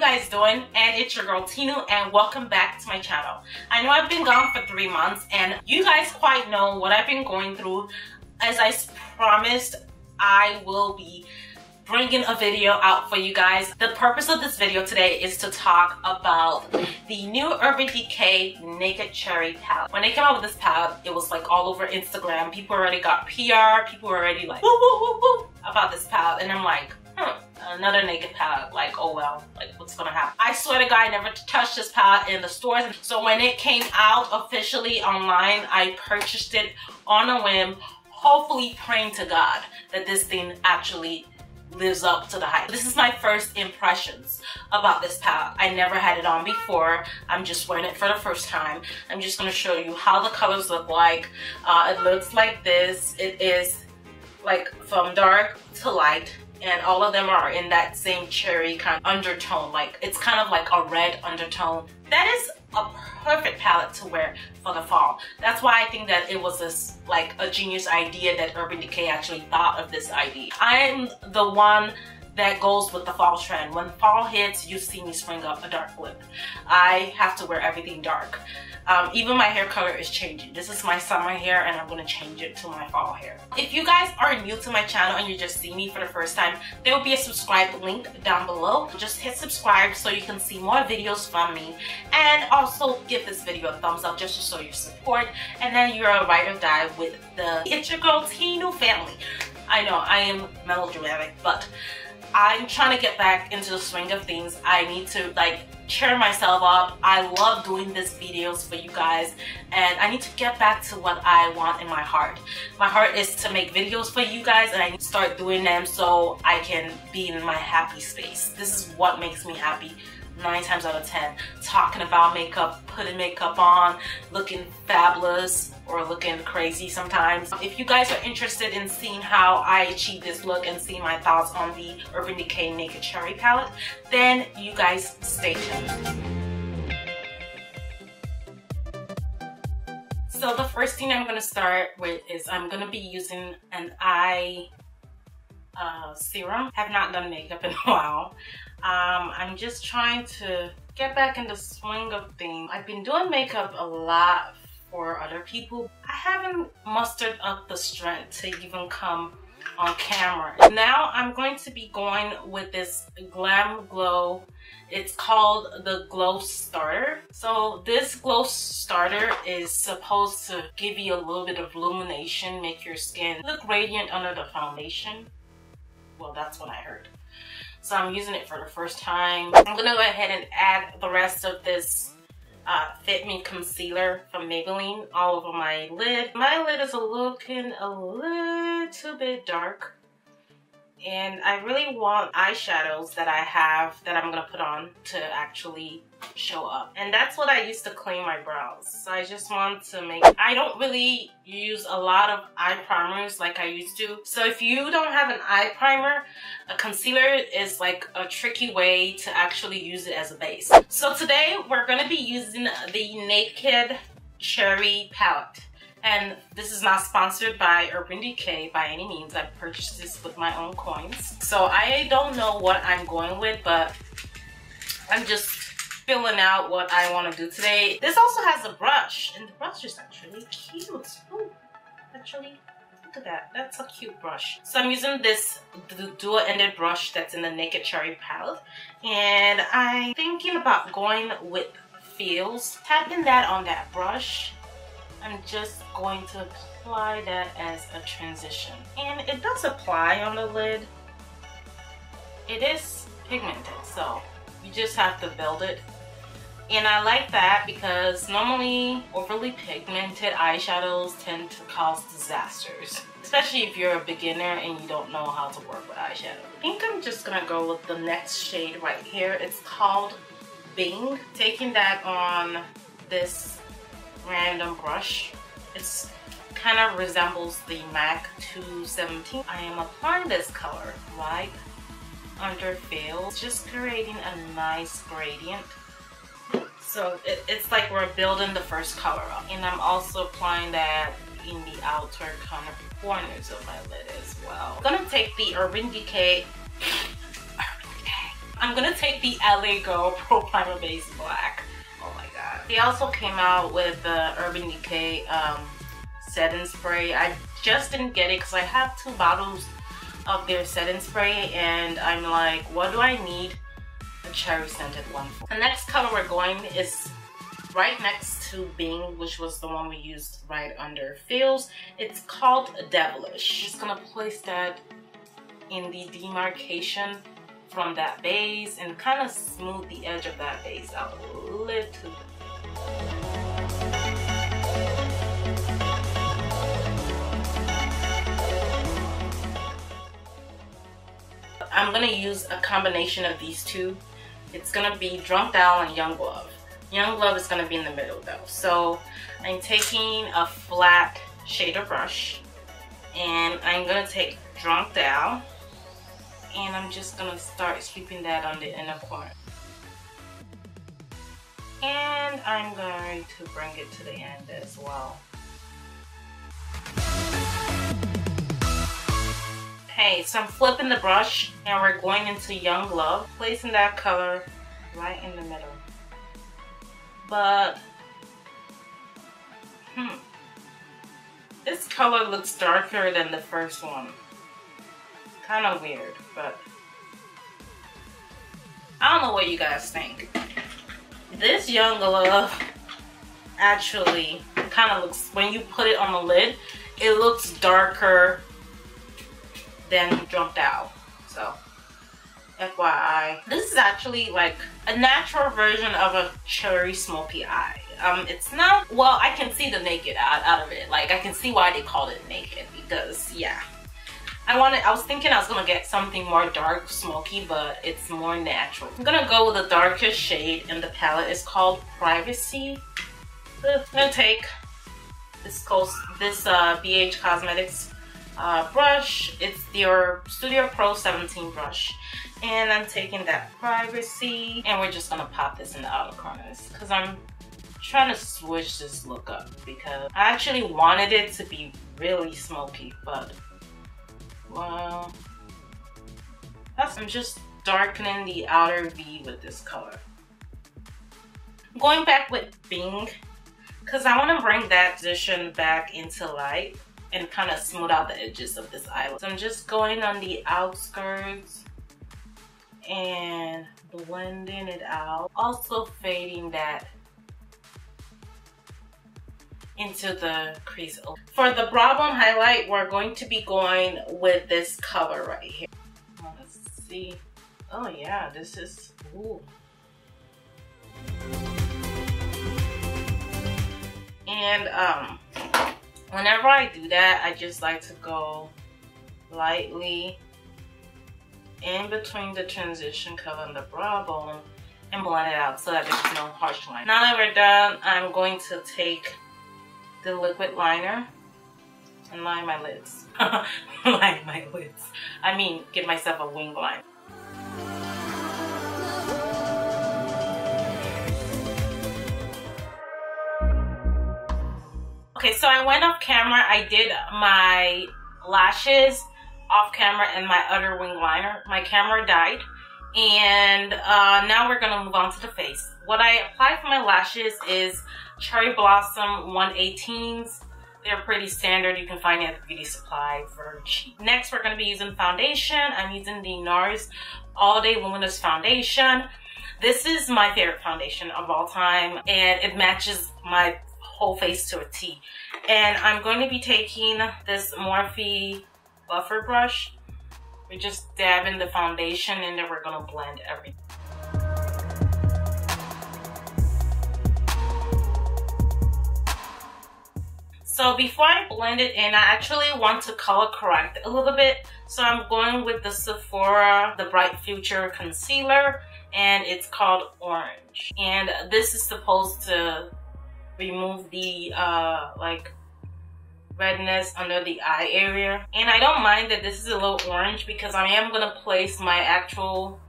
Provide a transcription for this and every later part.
guys doing? And it's your girl Tinu, and welcome back to my channel. I know I've been gone for 3 months, and you guys quite know what I've been going through. As I promised, I will be bringing a video out for you guys. The purpose of this video today is to talk about the new Urban Decay Naked Cherry palette. When they came out with this palette, it was like all over Instagram. People already got PR, people were already like woo woo woo woo about this palette, and I'm like, another naked palette, like, oh well, like what's gonna happen? I swear to God, I never touched this palette in the stores. So when it came out officially online, I purchased it on a whim, hopefully praying to God that this thing actually lives up to the hype. This is my first impressions about this palette. I never had it on before. I'm just wearing it for the first time. I'm just going to show you how the colors look like. It looks like this. It is like from dark to light, and all of them are in that same cherry kind of undertone. Like it's kind of like a red undertone. That is a perfect palette to wear for the fall. That's why I think that it was this like a genius idea that Urban Decay actually thought of this idea. I'm the one that goes with the fall trend. When fall hits, you see me spring up a dark lip. I have to wear everything dark. Even my hair color is changing. This is my summer hair, and I'm going to change it to my fall hair. If you guys are new to my channel and you just see me for the first time, there will be a subscribe link down below. Just hit subscribe so you can see more videos from me, and also give this video a thumbs up just to show your support. And then you're a ride or die with the It's Your Girl Tinu family. I know I am melodramatic, but I'm trying to get back into the swing of things. I need to like cheer myself up. I love doing these videos for you guys, and I need to get back to what I want in my heart. My heart is to make videos for you guys, and I need to start doing them so I can be in my happy space. This is what makes me happy 9 times out of 10. Talking about makeup, putting makeup on, looking fabulous or looking crazy sometimes. If you guys are interested in seeing how I achieve this look and seeing my thoughts on the Urban Decay Naked Cherry palette, then you guys stay tuned. So the first thing I'm going to start with is I'm going to be using an eye serum. Have not done makeup in a while. I'm just trying to get back in the swing of things. I've been doing makeup a lot for other people. I haven't mustered up the strength to even come on camera. Now I'm going to be going with this Glam Glow. It's called the Glowstarter. So this Glowstarter is supposed to give you a little bit of illumination, make your skin look radiant under the foundation. Well, that's what I heard. So I'm using it for the first time. I'm gonna go ahead and add the rest of this Fit Me concealer from Maybelline all over my lid. My lid is looking a little bit dark, and I really want eyeshadows that I have that I'm gonna put on to actually show up. And that's what I use to clean my brows. So I just want to make, I don't really use a lot of eye primers like I used to. So if you don't have an eye primer, a concealer is like a tricky way to actually use it as a base. So today we're going to be using the Naked Cherry palette. And this is not sponsored by Urban Decay by any means. I purchased this with my own coins. So I don't know what I'm going with, but I'm just filling out what I want to do today. This also has a brush, and the brush is actually cute. Ooh, actually, look at that. That's a cute brush. So I'm using this dual-ended brush that's in the Naked Cherry palette, and I'm thinking about going with Feels. Tapping that on that brush, I'm just going to apply that as a transition. And it does apply on the lid. It is pigmented, so you just have to build it. And I like that because normally overly pigmented eyeshadows tend to cause disasters, especially if you're a beginner and you don't know how to work with eyeshadow. I think I'm just gonna go with the next shade right here. It's called Bing. Taking that on this random brush. It's kind of resembles the MAC 217. I am applying this color right under Feels, just creating a nice gradient. So it's like we're building the first color up. And I'm also applying that in the outer corners of my lid as well. I'm gonna take the Urban Decay I'm gonna take the LA Girl Pro Primer Base Black. Oh my god. They also came out with the Urban Decay setting spray. I just didn't get it because I have 2 bottles of their setting spray and I'm like, what do I need a cherry scented one for? The next color we're going is right next to Bing, which was the one we used right under Feels. It's called Devilish. Just gonna place that in the demarcation from that base and kind of smooth the edge of that base out a little bit. I'm gonna use a combination of these two. It's gonna be Drunk Down and Young Love. Young Love is gonna be in the middle though. So I'm taking a flat shader brush and I'm gonna take Drunk Down and I'm just gonna start sweeping that on the inner corner. And I'm going to bring it to the end as well. Okay, so I'm flipping the brush and we're going into Young Love, placing that color right in the middle. But, this color looks darker than the first one. Kind of weird, but I don't know what you guys think. This Young Love actually kind of looks, when you put it on the lid, it looks darker than Drunk Out. So, FYI. This is actually like a natural version of a cherry smoky eye. It's not, well, I can see the naked out of it. Like, I can see why they called it naked because, yeah. I was thinking I was gonna get something more dark, smoky, but it's more natural. I'm gonna go with the darkest shade in the palette. It's called Privacy. I'm gonna take this BH Cosmetics brush. It's their Studio Pro 17 brush. And I'm taking that Privacy, and we're just gonna pop this in the outer corners because I'm trying to switch this look up because I actually wanted it to be really smoky, but well, I'm just darkening the outer V with this color. I'm going back with Bing because I want to bring that position back into light and kind of smooth out the edges of this eyelid. So I'm just going on the outskirts and blending it out. Also fading that into the crease. For the brow bone highlight, we're going to be going with this color right here. Let's see. Oh yeah, this is, ooh. And whenever I do that, I just like to go lightly in between the transition color and the brow bone and blend it out so that there's no harsh line. Now that we're done, I'm going to take the liquid liner and line my lids. Line my lids. I mean, give myself a wing line. Okay, so I went off camera. I did my lashes off camera and my other wing liner. My camera died. And now we're gonna move on to the face. What I applied for my lashes is Cherry Blossom 118s. They're pretty standard. You can find it at the beauty supply for cheap. Next, we're gonna be using foundation. I'm using the Nars All Day Luminous Foundation. This is my favorite foundation of all time, and it matches my whole face to a T. And I'm going to be taking this Morphe buffer brush. We're just dabbing the foundation and then we're gonna blend everything. So before I blend it in, I actually want to color correct a little bit. So I'm going with the Sephora, the Bright Future Concealer, and it's called Orange. And this is supposed to remove the like redness under the eye area. And I don't mind that this is a little orange because I am gonna place my actual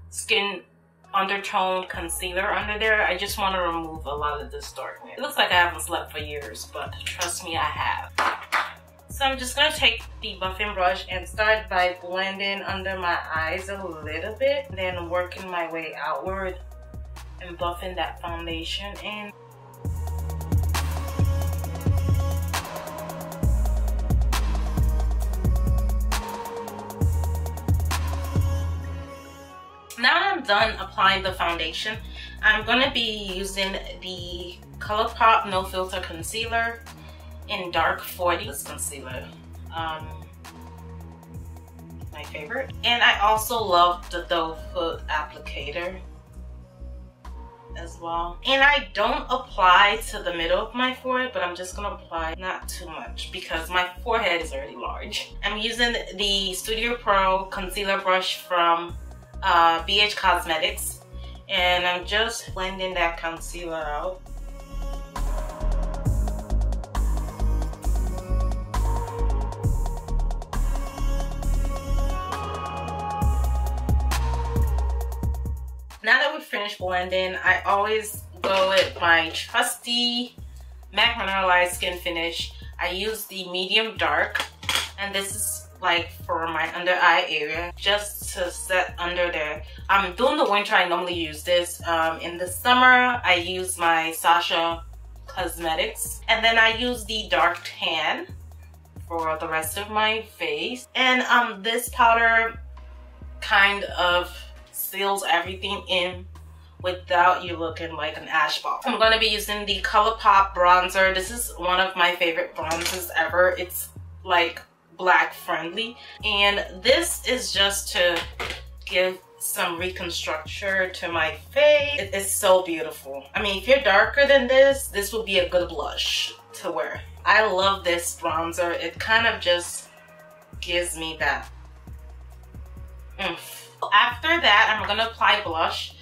skin undertone concealer under there. I just want to remove a lot of this darkness. It looks like I haven't slept for years, but trust me, I have. So I'm just gonna take the buffing brush and start by blending under my eyes a little bit, then working my way outward and buffing that foundation in. Now that I'm done applying the foundation, I'm gonna be using the ColourPop No Filter Concealer in Dark 40. This concealer, my favorite. And I also love the doe foot applicator as well. And I don't apply to the middle of my forehead, but I'm just gonna apply not too much because my forehead is already large. I'm using the Studio Pro concealer brush from BH Cosmetics, and I'm just blending that concealer out. Now that we've finished blending, I always go with my trusty MAC Mineralized Skinfinish. I use the medium dark, and this is like for my under eye area, just to set under there. During the winter, I normally use this. In the summer, I use my Sasha Cosmetics, and then I use the dark tan for the rest of my face. And this powder kind of seals everything in without you looking like an ash ball. I'm going to be using the ColourPop bronzer. This is one of my favorite bronzers ever. It's like black friendly, and this is just to give some reconstruction to my face. It is so beautiful. I mean, if you're darker than this would be a good blush to wear. I love this bronzer. It kind of just gives me that oomph. After that, I'm gonna apply blush.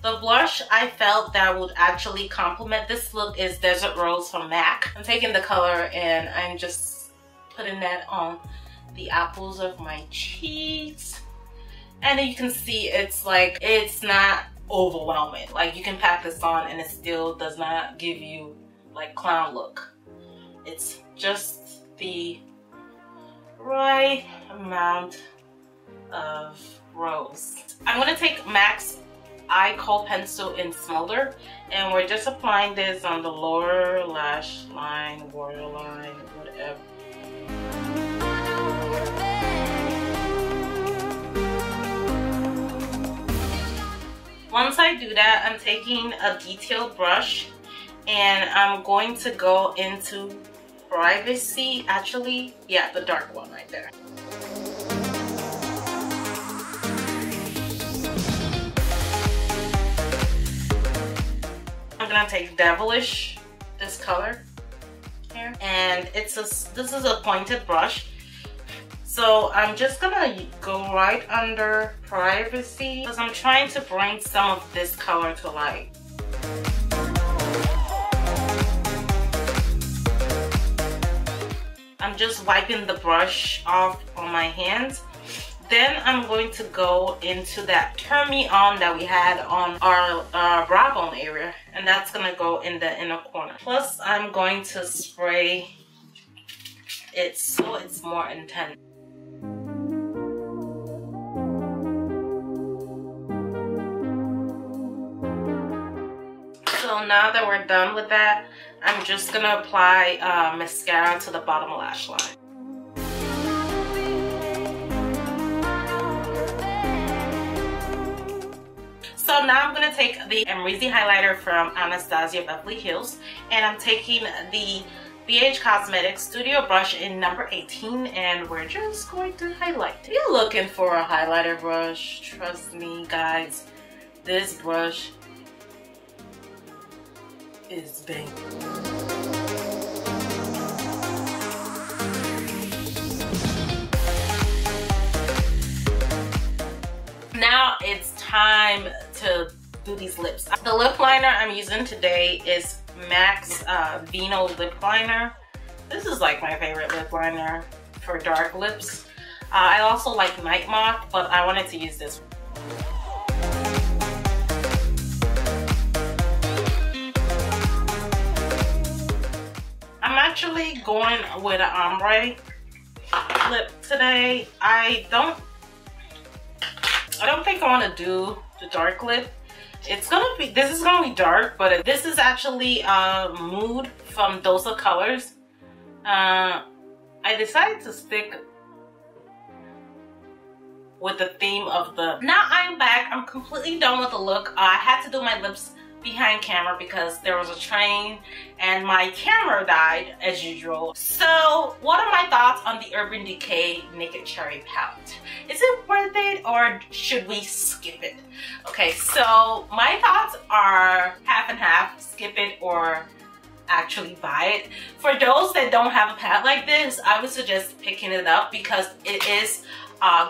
The blush I felt that would actually complement this look is Desert Rose from MAC. I'm taking the color and I'm just putting that on the apples of my cheeks. And you can see it's like, it's not overwhelming. Like, you can pack this on and it still does not give you like clown look. It's just the right amount of rose. I'm gonna take MAC's Eye Kohl Pencil in Smolder, and we're just applying this on the lower lash line, waterline, whatever. Once I do that, I'm taking a detailed brush and I'm going to go into Privacy, actually, yeah, the dark one right there. I'm gonna take Devilish, this color here, and this is a pointed brush. So I'm just gonna go right under Privacy because I'm trying to bring some of this color to light. I'm just wiping the brush off on my hands. Then I'm going to go into that Turn Me On that we had on our brow bone area, and that's gonna go in the inner corner. Plus, I'm going to spray it so it's more intense. So now that we're done with that, I'm just gonna apply mascara to the bottom lash line. So now I'm gonna take the Amrezy highlighter from Anastasia Beverly Hills, and I'm taking the BH Cosmetics Studio Brush in number 18, and we're just going to highlight. If you're looking for a highlighter brush, trust me guys, this brush is big. Now it's time to do these lips. The lip liner I'm using today is MAC's Vino lip liner. This is like my favorite lip liner for dark lips. I also like Night Moth, but I wanted to use this. I'm actually going with an ombre lip today. I don't think I want to do the dark lip. This is gonna be dark, but this is actually Mood from Dosa Colors. I decided to stick with the theme of the... Now I'm back. I'm completely done with the look. I had to do my lips behind camera because there was a train and my camera died as usual. So what are my thoughts on the Urban Decay Naked Cherry palette? Is it worth it or should we skip it? Okay, so my thoughts are half and half, skip it or actually buy it. For those that don't have a palette like this, I would suggest picking it up because it is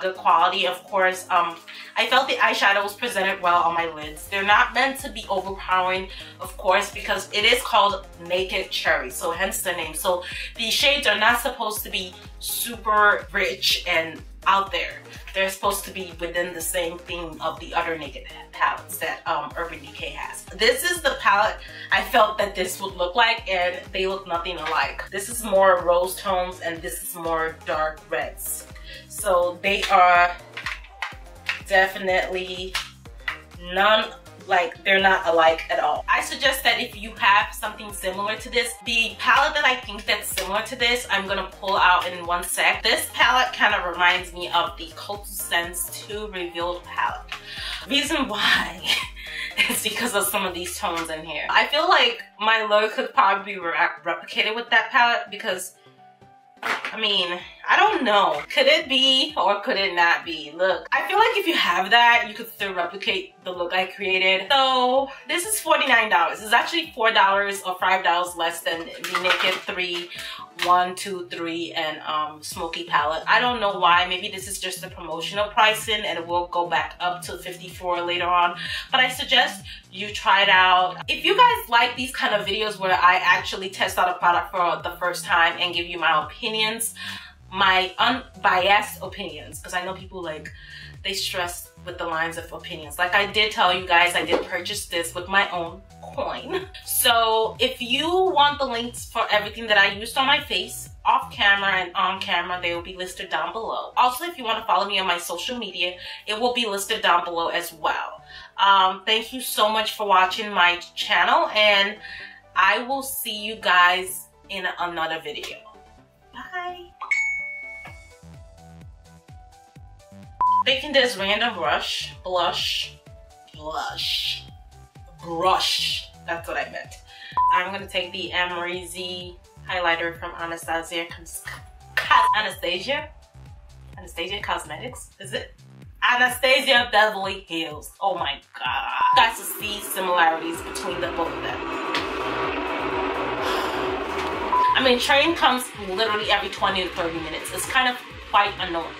good quality. Of course, I felt the eyeshadows presented well on my lids. They're not meant to be overpowering, of course, because it is called Naked Cherry, so hence the name. So these shades are not supposed to be super rich and out there. They're supposed to be within the same theme of the other Naked palettes that Urban Decay has. This is the palette I felt that this would look like, and they look nothing alike. This is more rose tones and this is more dark reds. So they are definitely they're not alike at all. I suggest that if you have something similar to this, the palette that I think that's similar to this, I'm gonna pull out in one sec. This palette kind of reminds me of the Cult Sense 2 Revealed palette. Reason why is because of some of these tones in here. I feel like my look could probably be replicated with that palette because, I mean, I don't know. Could it be or could it not be? Look, I feel like if you have that, you could still replicate the look I created. So this is $49. It's actually $4 or $5 less than the Naked 3, 1, 2, 3, and Smoky palette. I don't know why. Maybe this is just the promotional pricing and it will go back up to $54 later on. But I suggest you try it out. If you guys like these kind of videos where I actually test out a product for the first time and give you my opinions, my unbiased opinions, because I know people they stress with the lines of opinions. Like I did tell you guys, I did purchase this with my own coin. So if you want the links for everything that I used on my face, off camera and on camera, they will be listed down below. Also, if you want to follow me on my social media, it will be listed down below as well. Thank you so much for watching my channel, and I will see you guys in another video. Bye. Taking this random brush, that's what I meant. I'm gonna take the Amrezy highlighter from Anastasia Cosmetics, is it? Anastasia Beverly Hills. Oh my god. You guys to see similarities between the both of them. I mean, train comes literally every 20 to 30 minutes. It's kind of quite annoying.